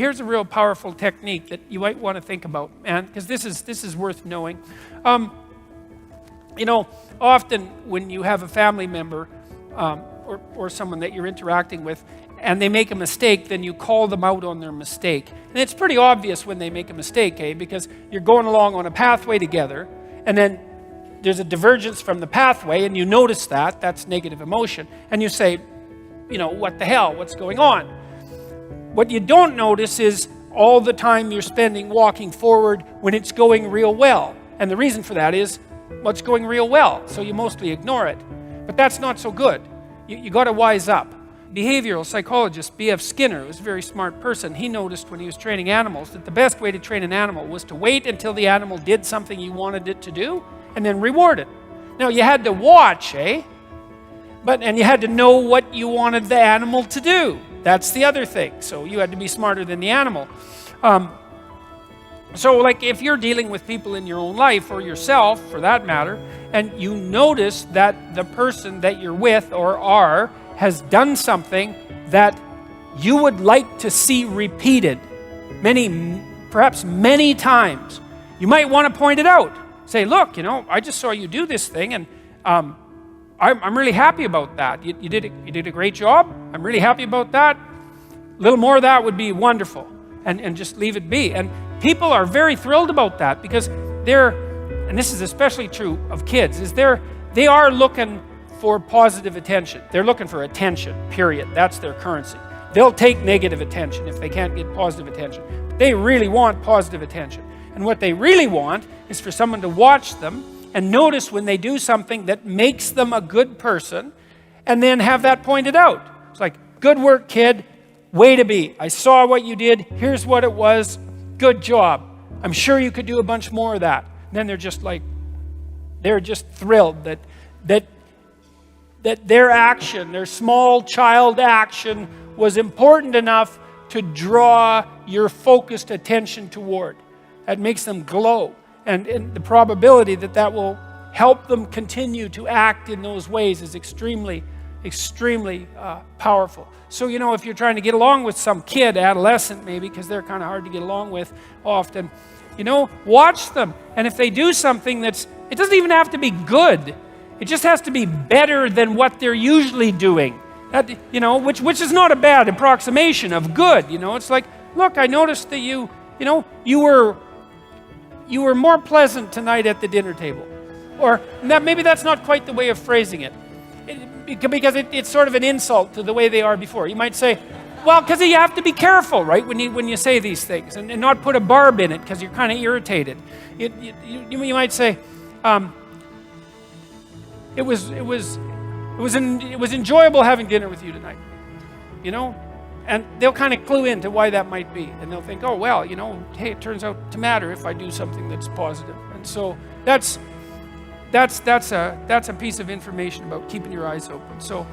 Here's a real powerful technique that you might want to think about, man, because this is worth knowing. Often when you have a family member or someone that you're interacting with, and they make a mistake, then you call them out on their mistake. And it's pretty obvious when they make a mistake, because you're going along on a pathway together, and then there's a divergence from the pathway, and you notice that's negative emotion. And you say, what the hell, what's going on? What you don't notice is all the time you're spending walking forward when it's going real well. And the reason for that is what's going real well, so you mostly ignore it. But that's not so good. You got to wise up. Behavioral psychologist B.F. Skinner was a very smart person. He noticed when he was training animals that the best way to train an animal was to wait until the animal did something you wanted it to do and then reward it. Now, you had to watch, and you had to know what you wanted the animal to do. That's the other thing. So you had to be smarter than the animal. So like if you're dealing with people in your own life, or yourself for that matter, and you notice that the person that you're with or are has done something that you would like to see repeated perhaps many times, you might want to point it out. Say, look, I just saw you do this thing, and I'm really happy about that. You did a great job. I'm really happy about that. A little more of that would be wonderful, and just leave it be. And people are very thrilled about that, because and this is especially true of kids, they are looking for positive attention. They're looking for attention, period. That's their currency. They'll take negative attention if they can't get positive attention. But they really want positive attention. And what they really want is for someone to watch them and notice when they do something that makes them a good person, and then have that pointed out. It's like, good work, kid. Way to be. I saw what you did. Here's what it was. Good job. I'm sure you could do a bunch more of that. And then they're just thrilled that their action, their small child action, was important enough to draw your focused attention toward. That makes them glow. And the probability that will help them continue to act in those ways is extremely, extremely powerful. So, if you're trying to get along with some kid, adolescent maybe, because they're kind of hard to get along with often, watch them. And if they do something it doesn't even have to be good. It just has to be better than what they're usually doing. Which is not a bad approximation of good. It's like, look, I noticed that you were more pleasant tonight at the dinner table. Or maybe that's not quite the way of phrasing it. Because it's sort of an insult to the way they are before. You might say, well, because you have to be careful, right, when you say these things, and not put a barb in it because you're kind of irritated. You might say, it was enjoyable having dinner with you tonight, and they'll kind of clue into why that might be, and they'll think, oh well, hey, it turns out to matter if I do something that's positive. And so that's a piece of information about keeping your eyes open. So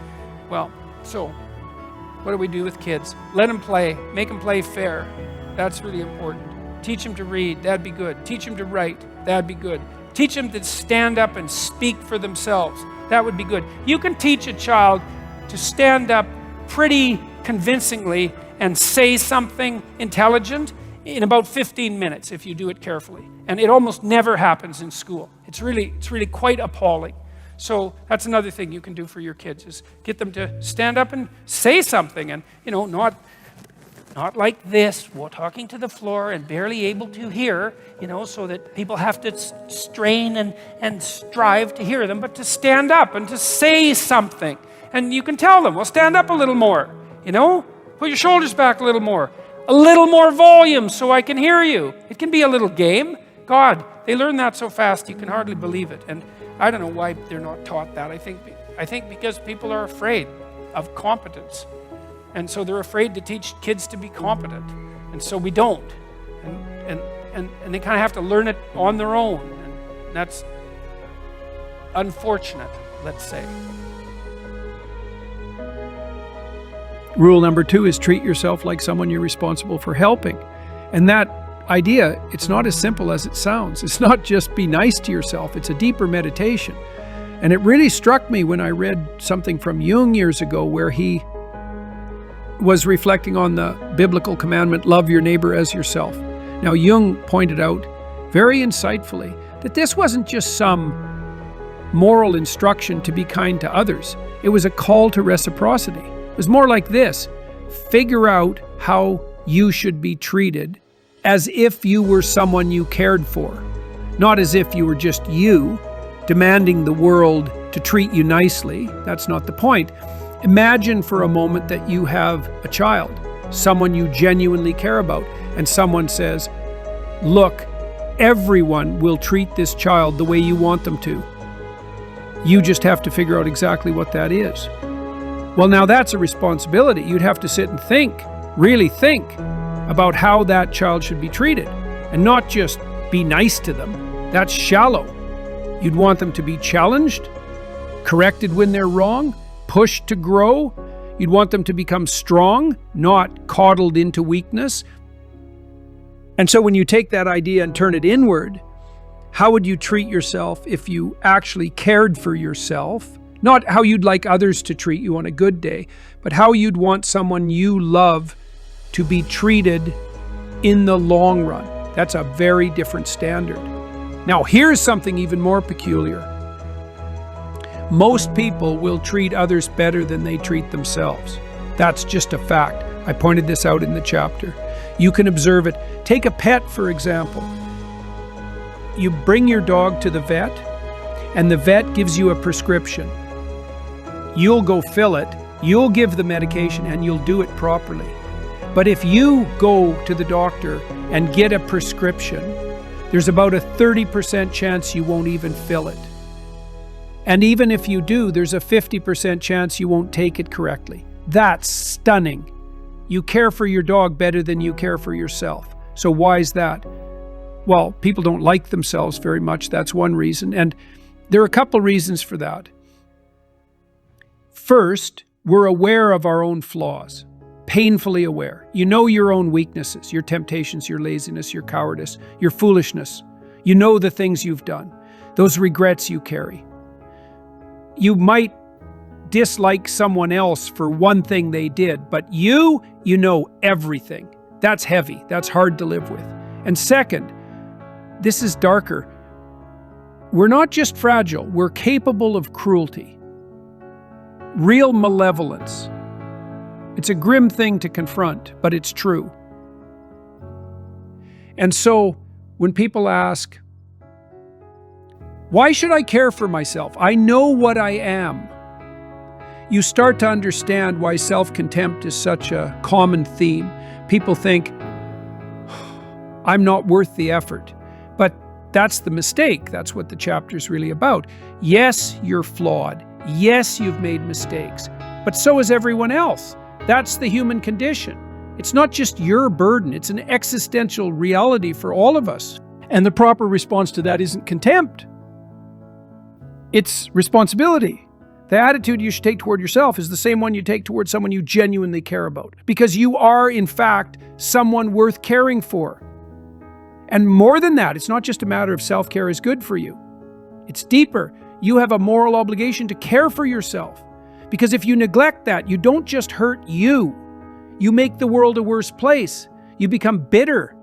what do we do with kids? Let them play. Make them play fair. That's really important. Teach them to read. That'd be good. Teach them to write. That'd be good. Teach them to stand up and speak for themselves. That would be good. You can teach a child to stand up pretty convincingly and say something intelligent in about 15 minutes if you do it carefully. And it almost never happens in school. It's really quite appalling. So that's another thing you can do for your kids, is get them to stand up and say something, and not like this, talking to the floor and barely able to hear, so that people have to strain and strive to hear them, but to stand up and to say something. And you can tell them, well, stand up a little more, put your shoulders back a little more volume so I can hear you. It can be a little game. God, they learn that so fast you can hardly believe it. And I don't know why they're not taught that. I think because people are afraid of competence. And so they're afraid to teach kids to be competent. And so we don't. And they kind of have to learn it on their own. And that's unfortunate, let's say. Rule number 2 is treat yourself like someone you're responsible for helping. And that idea, it's not as simple as it sounds. It's not just be nice to yourself. It's a deeper meditation. And it really struck me when I read something from Jung years ago where he was reflecting on the biblical commandment, love your neighbor as yourself. Now, Jung pointed out very insightfully that this wasn't just some moral instruction to be kind to others. It was a call to reciprocity. It was more like this: figure out how you should be treated as if you were someone you cared for, not as if you were just you, demanding the world to treat you nicely. That's not the point. Imagine for a moment that you have a child, someone you genuinely care about, and someone says, look, everyone will treat this child the way you want them to. You just have to figure out exactly what that is. Well, now that's a responsibility. You'd have to sit and think, really think about how that child should be treated, and not just be nice to them. That's shallow. You'd want them to be challenged, corrected when they're wrong, pushed to grow. You'd want them to become strong, not coddled into weakness. And so when you take that idea and turn it inward, how would you treat yourself if you actually cared for yourself? Not how you'd like others to treat you on a good day, but how you'd want someone you love to be treated in the long run. That's a very different standard. Now, here's something even more peculiar. Most people will treat others better than they treat themselves. That's just a fact. I pointed this out in the chapter. You can observe it. Take a pet, for example. You bring your dog to the vet, and the vet gives you a prescription. You'll go fill it, you'll give the medication, and you'll do it properly. But if you go to the doctor and get a prescription, there's about a 30% chance you won't even fill it. And even if you do, there's a 50% chance you won't take it correctly. That's stunning. You care for your dog better than you care for yourself. So why is that? Well, people don't like themselves very much. That's one reason. And there are a couple reasons for that. First, we're aware of our own flaws, painfully aware. You know your own weaknesses, your temptations, your laziness, your cowardice, your foolishness. You know the things you've done, those regrets you carry. You might dislike someone else for one thing they did, but you know everything. That's heavy. That's hard to live with. And second, this is darker. We're not just fragile, we're capable of cruelty, real malevolence. It's a grim thing to confront, but it's true. And so when people ask, why should I care for myself? I know what I am. You start to understand why self-contempt is such a common theme. People think, I'm not worth the effort. But that's the mistake. That's what the chapter's really about. Yes, you're flawed. Yes, you've made mistakes. But so is everyone else. That's the human condition. It's not just your burden. It's an existential reality for all of us. And the proper response to that isn't contempt. It's responsibility. The attitude you should take toward yourself is the same one you take toward someone you genuinely care about. Because you are, in fact, someone worth caring for. And more than that, it's not just a matter of self-care is good for you. It's deeper. You have a moral obligation to care for yourself. Because if you neglect that, you don't just hurt you. You make the world a worse place. You become bitter,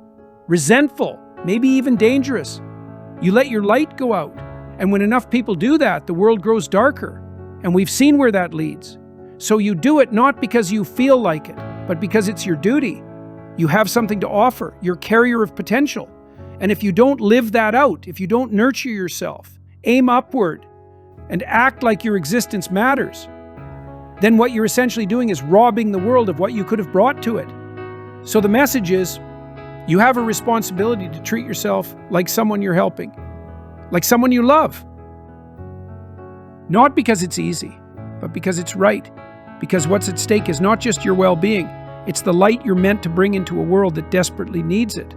resentful, maybe even dangerous. You let your light go out. And when enough people do that, the world grows darker. And we've seen where that leads. So you do it not because you feel like it, but because it's your duty. You have something to offer. You're a carrier of potential. And if you don't live that out, if you don't nurture yourself, aim upward, and act like your existence matters, then what you're essentially doing is robbing the world of what you could have brought to it. So the message is, you have a responsibility to treat yourself like someone you're helping, like someone you love. Not because it's easy, but because it's right. Because what's at stake is not just your well-being, it's the light you're meant to bring into a world that desperately needs it.